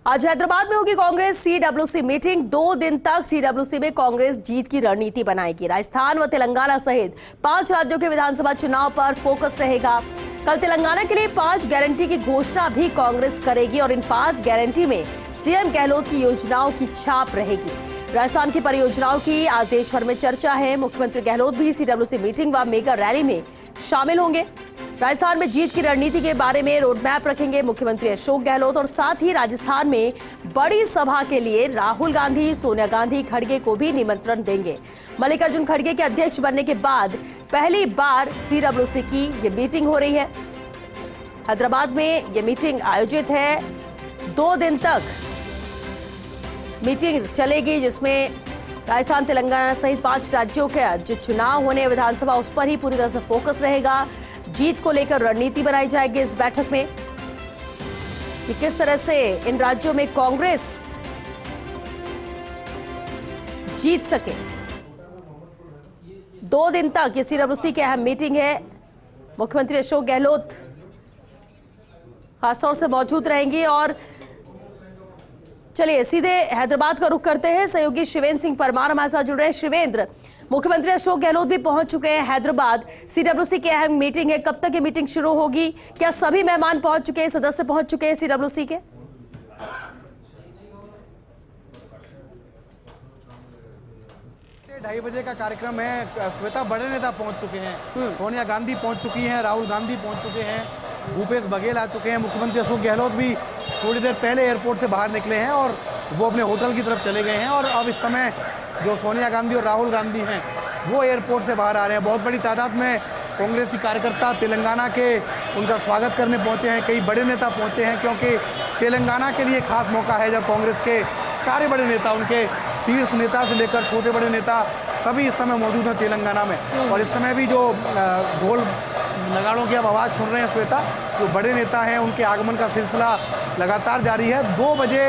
आज हैदराबाद में होगी कांग्रेस सीडब्ल्यूसी मीटिंग। 2 दिन तक सीडब्ल्यूसी में कांग्रेस जीत की रणनीति बनाएगी। राजस्थान व तेलंगाना सहित 5 राज्यों के विधानसभा चुनाव पर फोकस रहेगा। कल तेलंगाना के लिए 5 गारंटी की घोषणा भी कांग्रेस करेगी और इन 5 गारंटी में सीएम गहलोत की योजनाओं की छाप रहेगी। राजस्थान की परियोजनाओं की आज देश भर में चर्चा है। मुख्यमंत्री गहलोत भी सीडब्ल्यूसी मीटिंग व मेगा रैली में शामिल होंगे। राजस्थान में जीत की रणनीति के बारे में रोड मैप रखेंगे मुख्यमंत्री अशोक गहलोत और साथ ही राजस्थान में बड़ी सभा के लिए राहुल गांधी, सोनिया गांधी, खड़गे को भी निमंत्रण देंगे। मल्लिकार्जुन खड़गे के अध्यक्ष बनने के बाद पहली बार सीडब्ल्यूसी की ये मीटिंग हो रही है। हैदराबाद में ये मीटिंग आयोजित है। 2 दिन तक मीटिंग चलेगी जिसमें राजस्थान, तेलंगाना सहित 5 राज्यों के जो चुनाव होने हैं विधानसभा, उस पर ही पूरी तरह से फोकस रहेगा। जीत को लेकर रणनीति बनाई जाएगी इस बैठक में कि किस तरह से इन राज्यों में कांग्रेस जीत सके। 2 दिन तक ये सीडब्ल्यूसी की अहम मीटिंग है। मुख्यमंत्री अशोक गहलोत खासतौर से मौजूद रहेंगे और चलिए सीधे हैदराबाद का रुख करते हैं। सहयोगी शिवेंद्र सिंह परमार हमारे साथ जुड़ रहे हैं। शिवेंद्र, मुख्यमंत्री अशोक गहलोत भी पहुंच चुके हैं हैदराबाद। सीडब्ल्यूसी की अहम मीटिंग है, कब तक ये मीटिंग शुरू होगी? क्या सभी मेहमान पहुंच चुके हैं, सदस्य पहुंच चुके हैं सीडब्ल्यूसी के? 2:30 बजे का कार्यक्रम है। श्वेता, बड़े नेता पहुंच चुके हैं। सोनिया गांधी पहुंच चुकी हैं, राहुल गांधी पहुंच चुके हैं, भूपेश बघेल आ चुके हैं। मुख्यमंत्री अशोक गहलोत भी थोड़ी देर पहले एयरपोर्ट से बाहर निकले हैं और वो अपने होटल की तरफ चले गए हैं। और अब इस समय जो सोनिया गांधी और राहुल गांधी हैं वो एयरपोर्ट से बाहर आ रहे हैं। बहुत बड़ी तादाद में कांग्रेसी कार्यकर्ता तेलंगाना के उनका स्वागत करने पहुंचे हैं। कई बड़े नेता पहुंचे हैं क्योंकि तेलंगाना के लिए खास मौका है जब कांग्रेस के सारे बड़े नेता, उनके शीर्ष नेता से लेकर छोटे बड़े नेता सभी इस समय मौजूद हैं तेलंगाना में। और इस समय भी जो ढोल नगाड़ों की आप आवाज़ सुन रहे हैं श्वेता, जो बड़े नेता हैं उनके आगमन का सिलसिला लगातार जारी है। 2 बजे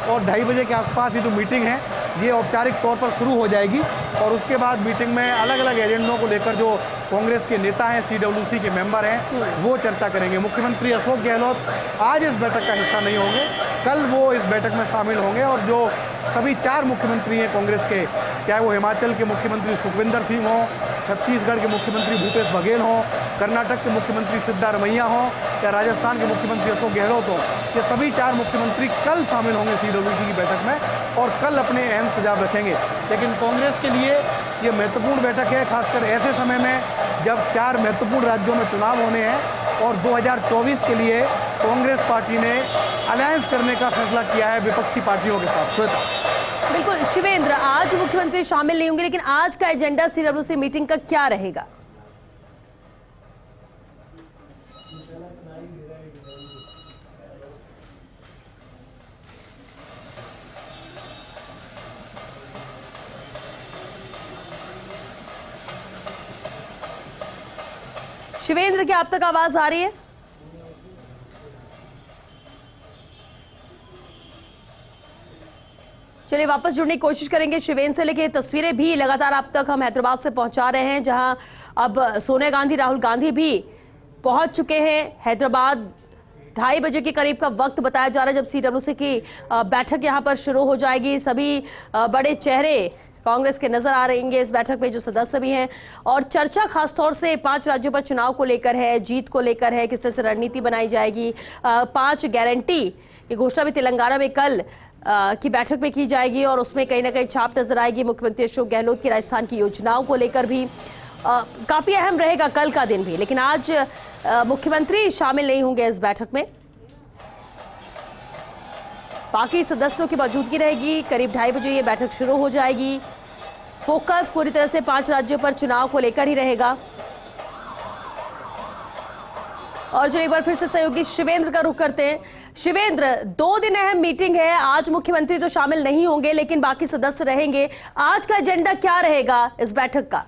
और 2:30 बजे के आसपास ये जो मीटिंग है ये औपचारिक तौर पर शुरू हो जाएगी और उसके बाद मीटिंग में अलग अलग एजेंडों को लेकर जो कांग्रेस के नेता हैं, सीडब्ल्यूसी के मेंबर हैं, वो चर्चा करेंगे। मुख्यमंत्री अशोक गहलोत आज इस बैठक का हिस्सा नहीं होंगे, कल वो इस बैठक में शामिल होंगे। और जो सभी 4 मुख्यमंत्री हैं कांग्रेस के, चाहे वो हिमाचल के मुख्यमंत्री सुखविंदर सिंह हों, छत्तीसगढ़ के मुख्यमंत्री भूपेश बघेल हों, कर्नाटक के मुख्यमंत्री सिद्धारमैया हों या राजस्थान के मुख्यमंत्री अशोक गहलोत हों, ये सभी 4 मुख्यमंत्री कल शामिल होंगे सीडब्ल्यूसी की बैठक में और कल अपने अहम सुझाव रखेंगे। लेकिन कांग्रेस के लिए ये महत्वपूर्ण बैठक है, खासकर ऐसे समय में जब 4 महत्वपूर्ण राज्यों में चुनाव होने हैं और 2024 के लिए कांग्रेस पार्टी ने अलायंस करने का फैसला किया है विपक्षी पार्टियों के साथ। श्वेता, बिल्कुल शिवेंद्र, आज मुख्यमंत्री शामिल नहीं होंगे, लेकिन आज का एजेंडा सीडब्ल्यूसी मीटिंग का क्या रहेगा? शिवेंद्र, क्या आप तक आवाज आ रही है? चलिए वापस जुड़ने की कोशिश करेंगे शिवेंद्र से, लेकिन तस्वीरें भी लगातार आप तक हम हैदराबाद से पहुंचा रहे हैं जहां अब सोनिया गांधी, राहुल गांधी भी पहुंच चुके हैं हैदराबाद। 2:30 बजे के करीब का वक्त बताया जा रहा है जब सीडब्ल्यूसी की बैठक यहां पर शुरू हो जाएगी। सभी बड़े चेहरे कांग्रेस के नजर आ रहेंगे इस बैठक में, जो सदस्य भी हैं। और चर्चा खासतौर से 5 राज्यों पर चुनाव को लेकर है, जीत को लेकर है, किस तरह से रणनीति बनाई जाएगी। 5 गारंटी की घोषणा भी तेलंगाना में कल की बैठक में की जाएगी और उसमें कहीं ना कहीं छाप नजर आएगी मुख्यमंत्री अशोक गहलोत की। राजस्थान की योजनाओं को लेकर भी काफी अहम रहेगा कल का दिन भी, लेकिन आज मुख्यमंत्री शामिल नहीं होंगे इस बैठक में। बाकी सदस्यों की मौजूदगी रहेगी। करीब 2:30 बजे ये बैठक शुरू हो जाएगी। फोकस पूरी तरह से 5 राज्यों पर चुनाव को लेकर ही रहेगा। और जो एक बार फिर से सहयोगी शिवेंद्र का रुख करते हैं। शिवेंद्र, 2 दिन अहम मीटिंग है। आज मुख्यमंत्री तो शामिल नहीं होंगे लेकिन बाकी सदस्य रहेंगे। आज का एजेंडा क्या रहेगा इस बैठक का?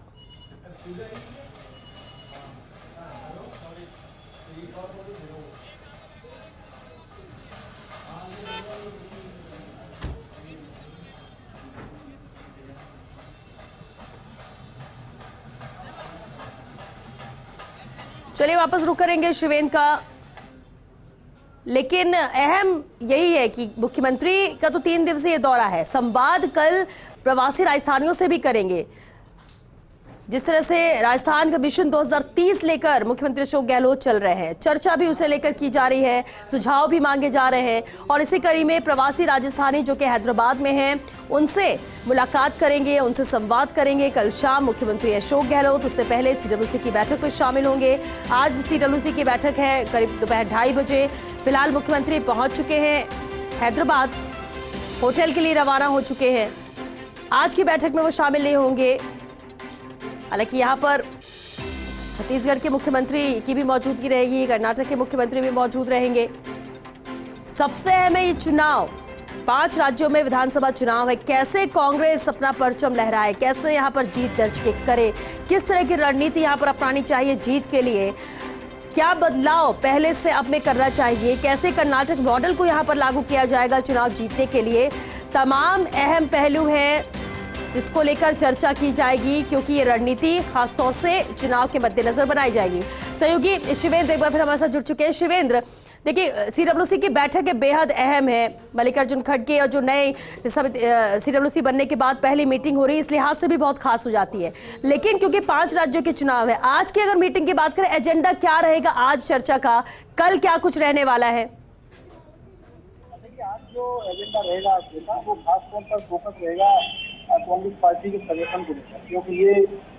चलिए वापस रुक करेंगे शिवेंद्र का, लेकिन अहम यही है कि मुख्यमंत्री का तो 3 दिवसीय दौरा है, संवाद कल प्रवासी राजस्थानियों से भी करेंगे। जिस तरह से राजस्थान का मिशन 2030 लेकर मुख्यमंत्री अशोक गहलोत चल रहे हैं, चर्चा भी उसे लेकर की जा रही है, सुझाव भी मांगे जा रहे हैं और इसी कड़ी में प्रवासी राजस्थानी जो कि हैदराबाद में हैं उनसे मुलाकात करेंगे, उनसे संवाद करेंगे। कल शाम मुख्यमंत्री अशोक गहलोत उससे पहले सीडब्ल्यूसी की बैठक में शामिल होंगे। आज भी सीडब्ल्यूसी की बैठक है करीब दोपहर 2:30 बजे। फिलहाल मुख्यमंत्री पहुंच चुके हैं हैदराबाद, होटल के लिए रवाना हो चुके हैं। आज की बैठक में वो शामिल नहीं होंगे। हालांकि यहाँ पर छत्तीसगढ़ के मुख्यमंत्री की भी मौजूदगी रहेगी, कर्नाटक के मुख्यमंत्री भी मौजूद रहेंगे। सबसे अहम है ये चुनाव, 5 राज्यों में विधानसभा चुनाव है। कैसे कांग्रेस अपना परचम लहराए, कैसे यहाँ पर जीत दर्ज करे, किस तरह की रणनीति यहाँ पर अपनानी चाहिए जीत के लिए, क्या बदलाव पहले से अब में करना चाहिए, कैसे कर्नाटक मॉडल को यहाँ पर लागू किया जाएगा चुनाव जीतने के लिए, तमाम अहम पहलू हैं जिसको लेकर चर्चा की जाएगी, क्योंकि ये रणनीति खासतौर से चुनाव के मद्देनजर बनाई जाएगी। सहयोगी शिवेंद्र एक बार फिर हमारे साथ जुड़ चुके हैं। शिवेंद्र, देखिए सीडब्ल्यूसी की बैठक बेहद अहम है। मल्लिकार्जुन खड़गे और जो नए सीडब्ल्यूसी बनने के बाद पहली मीटिंग हो रही है, इस लिहाज से भी बहुत खास हो जाती है। लेकिन क्योंकि 5 राज्यों के चुनाव है, आज की अगर मीटिंग की बात करें, एजेंडा क्या रहेगा आज चर्चा का, कल क्या कुछ रहने वाला है? आज जो एजेंडा रहेगा वो खासतौर पर फोकस रहेगा कांग्रेस पार्टी के संगठन को लेकर, क्योंकि ये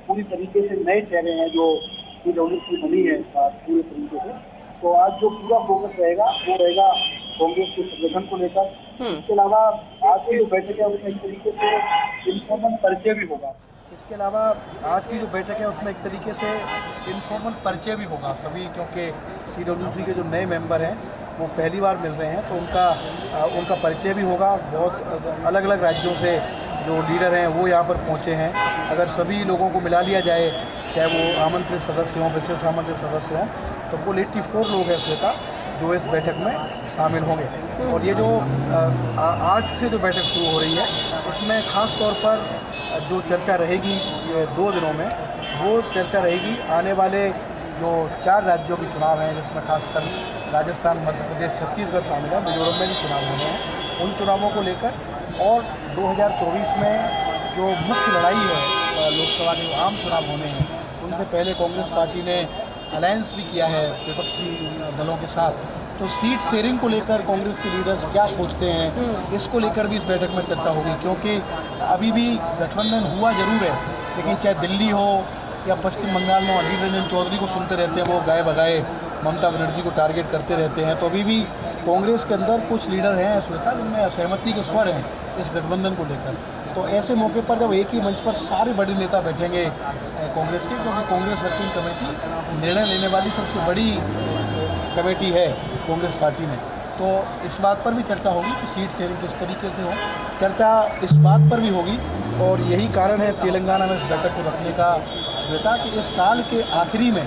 पूरी तरीके से नए चेहरे हैं जो सीडब्ल्यूसी बनी है पूरे तरीके से। तो आज जो पूरा फोकस रहेगा वो रहेगा कांग्रेस के संगठन को लेकर। इसके अलावा आज की जो बैठक है उसमें एक तरीके से इन्फॉर्मल परिचय भी होगा। इसके अलावा आज की जो बैठक है उसमें एक तरीके से इनफॉर्मल परिचय भी होगा सभी, क्योंकि सीडब्ल्यूसी के जो नए मेंबर हैं वो पहली बार मिल रहे हैं, तो उनका परिचय भी होगा। बहुत अलग अलग राज्यों से जो लीडर हैं वो यहाँ पर पहुँचे हैं। अगर सभी लोगों को मिला लिया जाए, चाहे वो आमंत्रित सदस्य हों, विशेष आमंत्रित सदस्य हों, तो कुल 84 लोग हैं श्वेता जो इस बैठक में शामिल होंगे। और ये जो आज से जो बैठक शुरू हो रही है, इसमें ख़ास तौर पर जो चर्चा रहेगी ये 2 दिनों में, वो चर्चा रहेगी आने वाले जो 4 राज्यों के चुनाव हैं, जिसमें खासकर राजस्थान, मध्य प्रदेश, छत्तीसगढ़ शामिल है, मिजोरम में भी चुनाव होने हैं, उन चुनावों को लेकर। और 2024 में जो मुख्य लड़ाई है लोकसभा के आम चुनाव होने हैं, उनसे पहले कांग्रेस पार्टी ने अलायंस भी किया है विपक्षी दलों के साथ। तो सीट शेयरिंग को लेकर कांग्रेस के लीडर्स क्या सोचते हैं, इसको लेकर भी इस बैठक में चर्चा होगी। क्योंकि अभी भी गठबंधन हुआ जरूर है, लेकिन चाहे दिल्ली हो या पश्चिम बंगाल में अधीर रंजन चौधरी को सुनते रहते हैं, वो गाए बगाए ममता बनर्जी को टारगेट करते रहते हैं। तो अभी भी कांग्रेस के अंदर कुछ लीडर हैं श्वेता जिनमें असहमति के स्वर हैं इस गठबंधन को लेकर। तो ऐसे मौके पर जब एक ही मंच पर सारे बड़े नेता बैठेंगे कांग्रेस के, क्योंकि कांग्रेस वर्किंग कमेटी निर्णय लेने वाली सबसे बड़ी कमेटी है कांग्रेस पार्टी में, तो इस बात पर भी चर्चा होगी कि सीट शेयरिंग किस तरीके से हो। चर्चा इस बात पर भी होगी, और यही कारण है तेलंगाना में इस बैठक को रखने का श्वेता, कि इस साल के आखिरी में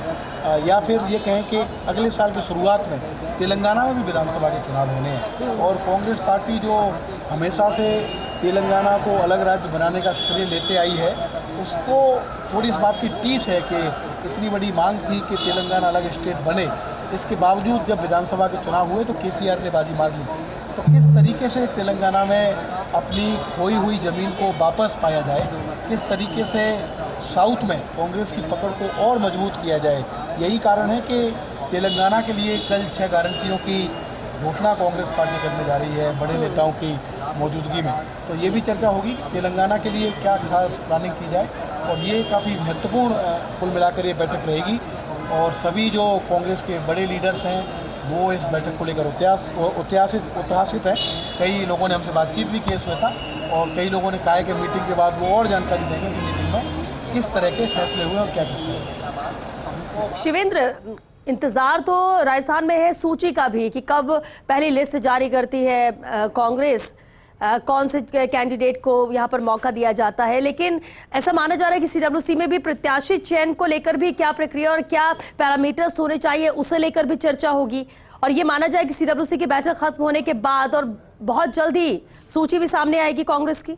या फिर ये कहें कि अगले साल की शुरुआत में तेलंगाना में भी विधानसभा के चुनाव होने हैं। और कांग्रेस पार्टी जो हमेशा से तेलंगाना को अलग राज्य बनाने का श्रेय लेते आई है, उसको थोड़ी इस बात की टीस है कि इतनी बड़ी मांग थी कि तेलंगाना अलग स्टेट बने, इसके बावजूद जब विधानसभा के चुनाव हुए तो केसीआर ने बाजी मार ली। तो किस तरीके से तेलंगाना में अपनी खोई हुई ज़मीन को वापस पाया जाए, किस तरीके से साउथ में कांग्रेस की पकड़ को और मजबूत किया जाए, यही कारण है कि तेलंगाना के लिए कल 6 गारंटियों की घोषणा कांग्रेस पार्टी करने जा रही है बड़े नेताओं की मौजूदगी में। तो ये भी चर्चा होगी कि तेलंगाना के लिए क्या खास प्लानिंग की जाए, और ये काफ़ी महत्वपूर्ण कुल मिलाकर ये बैठक रहेगी। और सभी जो कांग्रेस के बड़े लीडर्स हैं वो इस बैठक को लेकर उत्साहित हैं। कई लोगों ने हमसे बातचीत भी की हुआ था, और कई लोगों ने कहा है कि मीटिंग के बाद वो और जानकारी देंगे कि मीटिंग में किस तरह के फैसले हुए और क्या चर्चा हुई। शिवेंद्र, इंतजार तो राजस्थान में है सूची का भी कि कब पहली लिस्ट जारी करती है कांग्रेस, कौन से कैंडिडेट को यहाँ पर मौका दिया जाता है। लेकिन ऐसा माना जा रहा है कि सीडब्ल्यूसी में भी प्रत्याशी चयन को लेकर भी क्या प्रक्रिया और क्या पैरामीटर्स होने चाहिए, उसे लेकर भी चर्चा होगी। और ये माना जाए कि सीडब्ल्यूसी की बैठक खत्म होने के बाद और बहुत जल्दी सूची भी सामने आएगी कांग्रेस की।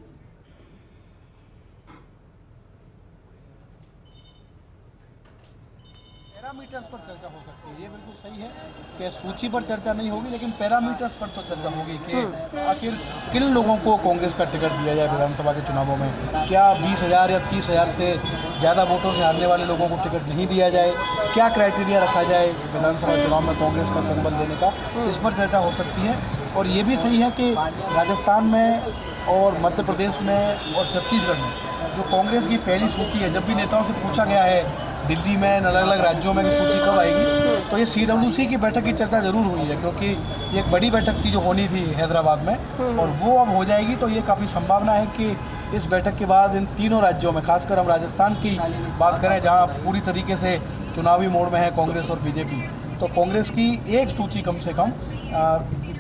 पैरामीटर्स पर चर्चा हो सकती है। ये बिल्कुल सही है कि सूची पर चर्चा नहीं होगी, लेकिन पैरामीटर्स पर तो चर्चा होगी कि आखिर किन लोगों को कांग्रेस का टिकट दिया जाए विधानसभा के चुनावों में। क्या 20,000 या 30,000 से ज़्यादा वोटों से हारने वाले लोगों को टिकट नहीं दिया जाए? क्या क्राइटेरिया रखा जाए विधानसभा चुनाव में कांग्रेस का संबल देने का? इस पर चर्चा हो सकती है। और ये भी सही है कि राजस्थान में और मध्य प्रदेश में और छत्तीसगढ़ में जो कांग्रेस की पहली सूची है, जब भी नेताओं से पूछा गया है दिल्ली में अलग अलग राज्यों में सूची कब आएगी, तो ये CWC की बैठक की चर्चा जरूर हुई है, क्योंकि ये एक बड़ी बैठक थी जो होनी थी हैदराबाद में, और वो अब हो जाएगी। तो ये काफ़ी संभावना है कि इस बैठक के बाद इन तीनों राज्यों में, खासकर हम राजस्थान की बात करें जहाँ पूरी तरीके से चुनावी मोड़ में है कांग्रेस और बीजेपी, तो कांग्रेस की एक सूची कम से कम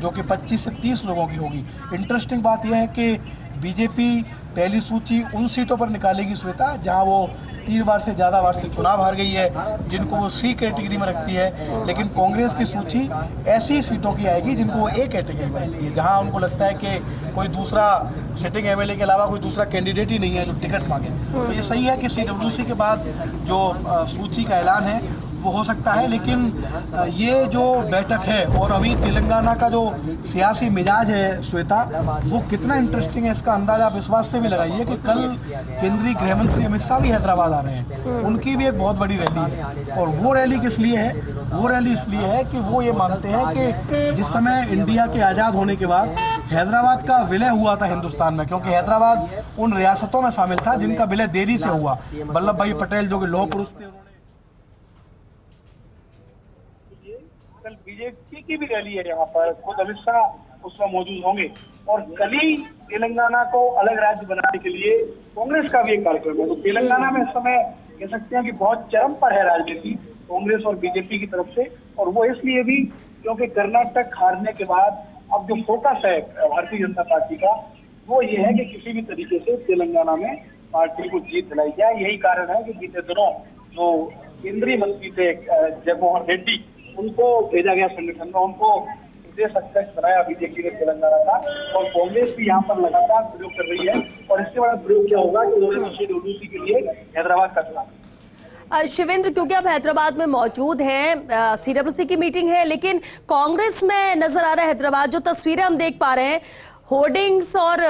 जो कि 25 से 30 लोगों की होगी। इंटरेस्टिंग बात यह है कि बीजेपी पहली सूची उन सीटों पर निकालेगी श्वेता जहां वो 3 बार से ज़्यादा बार से चुनाव हार गई है, जिनको वो C कैटेगरी में रखती है। लेकिन कांग्रेस की सूची ऐसी सीटों की आएगी जिनको वो A कैटेगरी में रखती है, जहां उनको लगता है कि कोई दूसरा सिटिंग MLA के अलावा कोई दूसरा कैंडिडेट ही नहीं है जो टिकट मांगे। तो ये सही है कि CWC के बाद जो सूची का ऐलान है वो हो सकता है, लेकिन ये जो बैठक है और अभी तेलंगाना का जो सियासी मिजाज है श्वेता, वो कितना इंटरेस्टिंग है इसका अंदाजा आप इस बात से भी लगाइए कि कल केंद्रीय गृह मंत्री अमित शाह भी हैदराबाद आ रहे हैं। उनकी भी एक बहुत बड़ी रैली है, और वो रैली किस लिए है? वो रैली इसलिए है कि वो ये मानते हैं कि जिस समय इंडिया के आज़ाद होने के बाद हैदराबाद का विलय हुआ था हिंदुस्तान में, क्योंकि हैदराबाद उन रियासतों में शामिल था जिनका विलय देरी से हुआ। वल्लभ भाई पटेल जो कि लौह पुरुष थे, कल बीजेपी की भी रैली है यहाँ पर, खुद अमित शाह उसमें मौजूद होंगे। और कल ही तेलंगाना को अलग राज्य बनाने के लिए कांग्रेस का भी एक कार्यक्रम है। तो तेलंगाना में इस समय कह सकते हैं कि बहुत चरम पर है राजनीति कांग्रेस और बीजेपी की तरफ से, और वो इसलिए भी क्योंकि कर्नाटक हारने के बाद अब जो फोकस है भारतीय जनता पार्टी का वो ये है कि किसी भी तरीके से तेलंगाना में पार्टी को जीत दिलाई जाए। यही कारण है कि बीते दिनों जो केंद्रीय मंत्री थे जगनमोहन रेड्डी, उनको भेजा गया संगठन में, उनको प्रदेश अध्यक्ष बनाया बीजेपी ने तेलंगाना का, और कांग्रेस भी यहाँ पर लगातार प्रयोग कर रही है। और इसके बाद प्रयोग क्या होगा कि CWC के लिए हैदराबाद का चुनाव। शिवेंद्र, क्योंकि आप हैदराबाद में मौजूद हैं, CWC की मीटिंग है, लेकिन कांग्रेस में नजर आ रहा है हैदराबाद, जो तस्वीरें हम देख पा रहे हैं, होर्डिंग्स और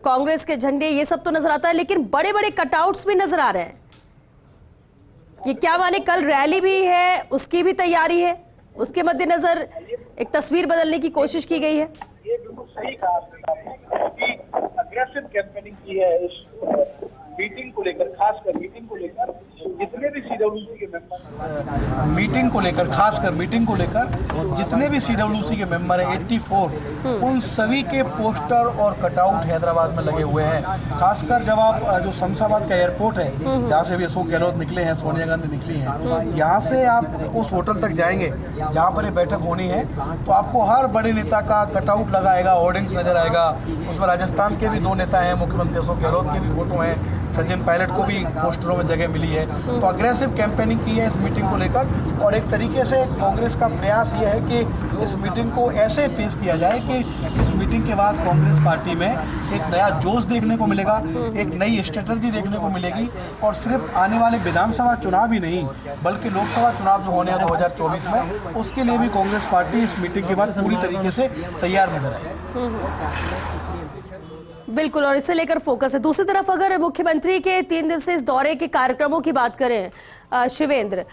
कांग्रेस के झंडे ये सब तो नजर आता है, लेकिन बड़े बड़े कटआउट्स भी नजर आ रहे हैं। ये क्या माने कल रैली भी है, उसकी भी तैयारी है, उसके मद्देनजर एक तस्वीर बदलने की कोशिश की गई है? ये बिल्कुल सही कहा आपने, अग्रेसिव कैंपेनिंग की है इस मीटिंग को लेकर, खासकर मीटिंग को लेकर जितने भी CWC के मेंबर, मीटिंग को लेकर खासकर मीटिंग को लेकर जितने भी CWC के मेंबर हैं 84, उन सभी के पोस्टर और कटआउट हैदराबाद में लगे हुए हैं। खासकर जब आप जो शमशाबाद का एयरपोर्ट है जहाँ से भी अशोक गहलोत निकले हैं, सोनिया गांधी निकली हैं, यहाँ से आप उस होटल तक जाएंगे जहाँ पर ये बैठक होनी है, तो आपको हर बड़े नेता का कटआउट लगाएगा, होर्डिंग्स नजर आएगा। उसमें राजस्थान के भी 2 नेता हैं, मुख्यमंत्री अशोक गहलोत के भी फोटो हैं, सचिन पायलट को भी पोस्टरों में जगह मिली है। तो अग्रेसिव कैंपेनिंग की है इस मीटिंग को लेकर, और एक तरीके से कांग्रेस का प्रयास ये है कि इस मीटिंग को ऐसे पेश किया जाए कि इस मीटिंग के बाद कांग्रेस पार्टी में एक नया जोश देखने को मिलेगा, एक नई स्ट्रेटजी देखने को मिलेगी, और सिर्फ आने वाले विधानसभा चुनाव ही नहीं बल्कि लोकसभा चुनाव जो होने हैं 2024 में, उसके लिए भी कांग्रेस पार्टी इस मीटिंग के बाद पूरी तरीके से तैयार नजर आएगी। बिल्कुल, और इसे लेकर फोकस है। दूसरी तरफ अगर मुख्यमंत्री के 3 दिवसीय इस दौरे के कार्यक्रमों की बात करें शिवेंद्र,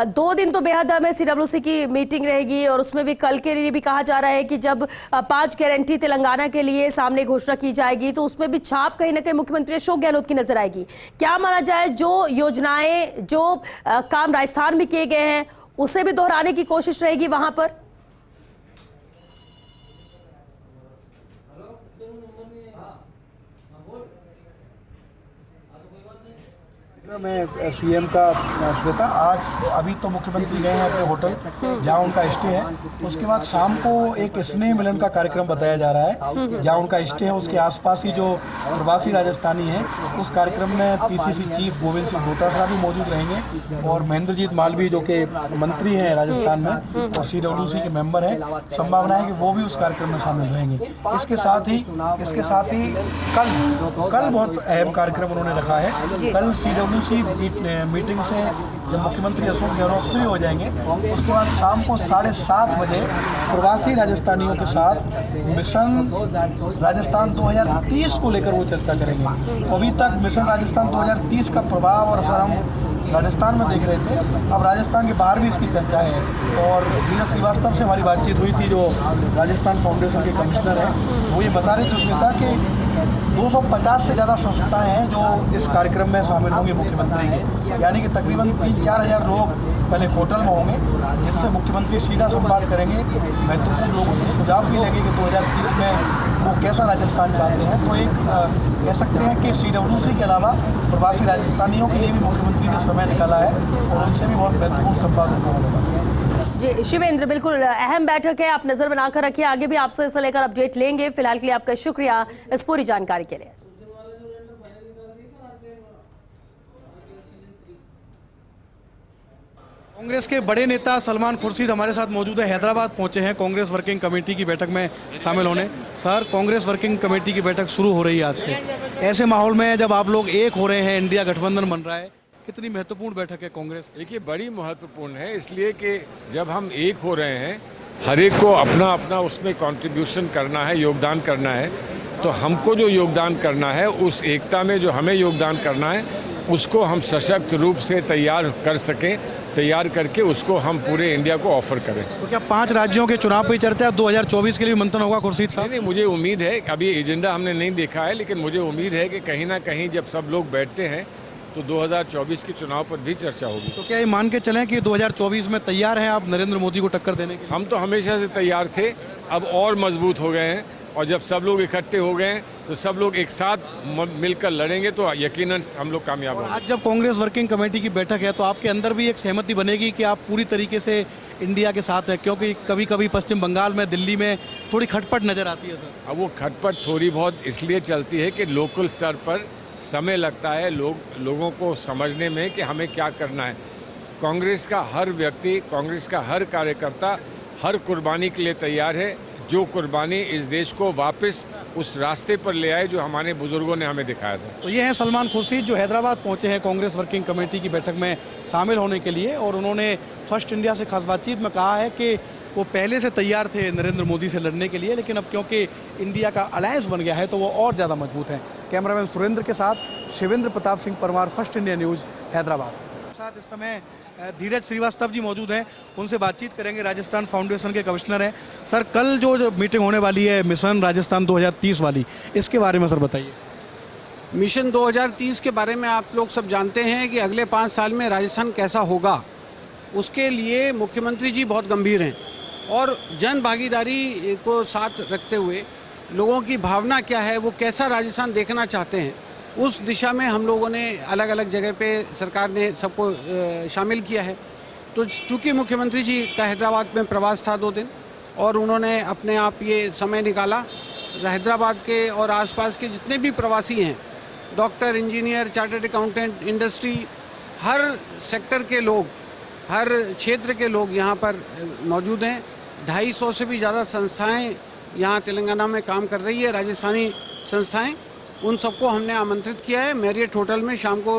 2 दिन तो बेहद अहम है, CWC की मीटिंग रहेगी, और उसमें भी कल के लिए भी कहा जा रहा है कि जब 5 गारंटी तेलंगाना के लिए सामने घोषणा की जाएगी तो उसमें भी छाप कहीं ना कहीं मुख्यमंत्री अशोक गहलोत की नजर आएगी। क्या माना जाए, जो योजनाएं जो काम राजस्थान में किए गए हैं उसे भी दोहराने की कोशिश रहेगी वहां पर? मैं CM का श्वेता, आज अभी तो मुख्यमंत्री गए हैं अपने होटल जहां उनका स्टे है, उसके बाद शाम को एक स्नेह मिलन का कार्यक्रम बताया जा रहा है जहां उनका स्टे है। उसके आसपास ही जो प्रवासी राजस्थानी हैं, उस कार्यक्रम में PCC चीफ गोविंद सिंह डोटासरा भी मौजूद रहेंगे, और महेंद्रजीत मालवीय जो कि मंत्री हैं राजस्थान में और CWC के मेंबर हैं, संभावना है कि वो भी उस कार्यक्रम में शामिल रहेंगे। इसके साथ ही कल बहुत अहम कार्यक्रम उन्होंने रखा है। कल CWC मीटिंग से जब मुख्यमंत्री अशोक गहलोत फ्री हो जाएंगे उसके बाद शाम को 7:30 बजे प्रवासी राजस्थानियों के साथ मिशन राजस्थान 2030 को लेकर वो चर्चा करेंगे। तो अभी तक मिशन राजस्थान 2030 का प्रभाव और असर हम राजस्थान में देख रहे थे, अब राजस्थान के बाहर भी इसकी चर्चा है। और धीरज श्रीवास्तव से हमारी बातचीत हुई थी, जो राजस्थान फाउंडेशन के कमिश्नर हैं, वो ये बता रहे थे उसमें था कि 250 से ज़्यादा संस्थाएं हैं जो इस कार्यक्रम में शामिल होंगे मुख्यमंत्री के, यानी कि तकरीबन 3-4 हज़ार लोग पहले होटल में होंगे, जिससे मुख्यमंत्री सीधा संवाद करेंगे, महत्वपूर्ण लोगों से सुझाव भी लेंगे कि 2030 में वो कैसा राजस्थान चाहते हैं। तो एक कह सकते हैं कि CWC के अलावा प्रवासी राजस्थानियों के लिए भी मुख्यमंत्री ने समय निकाला है और उनसे भी बहुत महत्वपूर्ण संवाद होगा। जी शिवेंद्र, बिल्कुल अहम बैठक है, आप नजर बनाकर रखिए, आगे भी आपसे इसे लेकर अपडेट लेंगे। फिलहाल के लिए आपका शुक्रिया इस पूरी जानकारी के लिए। कांग्रेस के बड़े नेता सलमान खुर्शीद हमारे साथ मौजूद है, हैदराबाद पहुंचे हैं कांग्रेस वर्किंग कमेटी की बैठक में शामिल होने। सर, कांग्रेस वर्किंग कमेटी की बैठक शुरू हो रही है आज से, ऐसे माहौल में जब आप लोग एक हो रहे हैं, इंडिया गठबंधन बन रहा है, कितनी महत्वपूर्ण बैठक है कांग्रेस? देखिए, बड़ी महत्वपूर्ण है, इसलिए कि जब हम एक हो रहे हैं, हर एक को अपना अपना उसमें कंट्रीब्यूशन करना है, योगदान करना है। तो हमको जो योगदान करना है, उस एकता में जो हमें योगदान करना है, उसको हम सशक्त रूप से तैयार कर सकें, तैयार करके उसको हम पूरे इंडिया को ऑफर करें। तो क्या 5 राज्यों के चुनाव पर चर्चा 2024 के लिए मंथन होगा खुर्शीद साहब? नहीं, मुझे उम्मीद है, अभी एजेंडा हमने नहीं देखा है, लेकिन मुझे उम्मीद है कि कहीं ना कहीं जब सब लोग बैठते हैं तो 2024 के चुनाव पर भी चर्चा होगी। तो क्या ये मान के चलें कि 2024 में तैयार हैं आप नरेंद्र मोदी को टक्कर देने के लिए? हम तो हमेशा से तैयार थे, अब और मजबूत हो गए हैं, और जब सब लोग इकट्ठे हो गए तो सब लोग एक साथ मिलकर लड़ेंगे तो यकीनन हम लोग कामयाब होंगे। आज जब कांग्रेस वर्किंग कमेटी की बैठक है तो आपके अंदर भी एक सहमति बनेगी कि आप पूरी तरीके से इंडिया के साथ हैं, क्योंकि कभी कभी पश्चिम बंगाल में, दिल्ली में थोड़ी खटपट नजर आती है सर। अब वो खटपट थोड़ी बहुत इसलिए चलती है कि लोकल स्तर पर समय लगता है लोगों को समझने में कि हमें क्या करना है। कांग्रेस का हर व्यक्ति, कांग्रेस का हर कार्यकर्ता हर कुर्बानी के लिए तैयार है, जो कुर्बानी इस देश को वापस उस रास्ते पर ले आए जो हमारे बुजुर्गों ने हमें दिखाया था। तो ये हैं सलमान खुर्शीद, जो हैदराबाद पहुंचे हैं कांग्रेस वर्किंग कमेटी की बैठक में शामिल होने के लिए, और उन्होंने फर्स्ट इंडिया से खास बातचीत में कहा है कि वो पहले से तैयार थे नरेंद्र मोदी से लड़ने के लिए, लेकिन अब क्योंकि इंडिया का अलायंस बन गया है तो वो और ज़्यादा मजबूत हैं। कैमरामैन सुरेंद्र के साथ Shivendra Pratap Singh Parmar, first India news, Hyderabad. साथ इस समय धीरज श्रीवास्तव जी मौजूद हैं, उनसे बातचीत करेंगे, राजस्थान फाउंडेशन के कमिश्नर हैं। सर, कल जो मीटिंग होने वाली है मिशन राजस्थान 2030 वाली, इसके बारे में सर बताइए। मिशन 2030 के बारे में आप लोग सब जानते हैं कि अगले 5 साल में राजस्थान कैसा होगा, उसके लिए मुख्यमंत्री जी बहुत गंभीर हैं, और जन भागीदारी को साथ रखते हुए लोगों की भावना क्या है, वो कैसा राजस्थान देखना चाहते हैं, उस दिशा में हम लोगों ने अलग अलग जगह पे सरकार ने सबको शामिल किया है। तो चूँकि मुख्यमंत्री जी का हैदराबाद में प्रवास था 2 दिन, और उन्होंने अपने आप ये समय निकाला, हैदराबाद के और आसपास के जितने भी प्रवासी हैं, doctor, engineer, chartered accountant, industry, हर सेक्टर के लोग, हर क्षेत्र के लोग यहाँ पर मौजूद हैं। 250 से भी ज़्यादा संस्थाएं यहाँ तेलंगाना में काम कर रही है, राजस्थानी संस्थाएं, उन सबको हमने आमंत्रित किया है मैरियट होटल में शाम को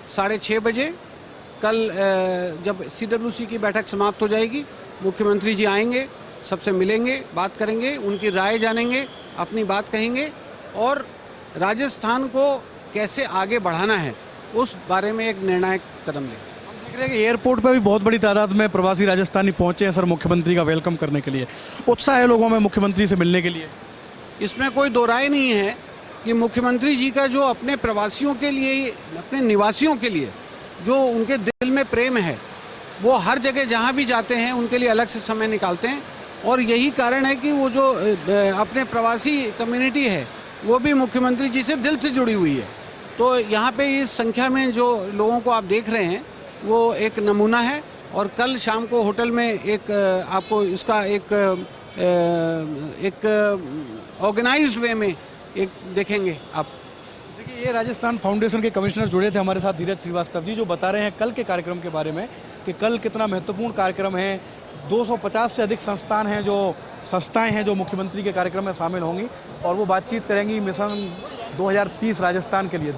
6:30 बजे। कल जब CWC की बैठक समाप्त हो जाएगी, मुख्यमंत्री जी आएंगे, सबसे मिलेंगे, बात करेंगे, उनकी राय जानेंगे, अपनी बात कहेंगे, और राजस्थान को कैसे आगे बढ़ाना है उस बारे में एक निर्णायक कदम लेंगे। देख रहे हैं कि एयरपोर्ट पर भी बहुत बड़ी तादाद में प्रवासी राजस्थानी पहुंचे हैं सर मुख्यमंत्री का वेलकम करने के लिए, उत्साह है लोगों में मुख्यमंत्री से मिलने के लिए। इसमें कोई दो राय नहीं है कि मुख्यमंत्री जी का जो अपने प्रवासियों के लिए, अपने निवासियों के लिए जो उनके दिल में प्रेम है, वो हर जगह जहाँ भी जाते हैं उनके लिए अलग से समय निकालते हैं, और यही कारण है कि वो जो अपने प्रवासी कम्युनिटी है वो भी मुख्यमंत्री जी से दिल से जुड़ी हुई है। तो यहाँ पे इस संख्या में जो लोगों को आप देख रहे हैं वो एक नमूना है, और कल शाम को होटल में एक आपको इसका एक ऑर्गेनाइज्ड वे में एक देखेंगे आप। देखिए, ये राजस्थान फाउंडेशन के कमिश्नर जुड़े थे हमारे साथ, धीरज श्रीवास्तव जी, जो बता रहे हैं कल के कार्यक्रम के बारे में कि कल कितना महत्वपूर्ण कार्यक्रम है। 250 से अधिक संस्थाएं हैं जो मुख्यमंत्री के कार्यक्रम में शामिल होंगी, और वो बातचीत करेंगी मिशन 2030 राजस्थान के लिए।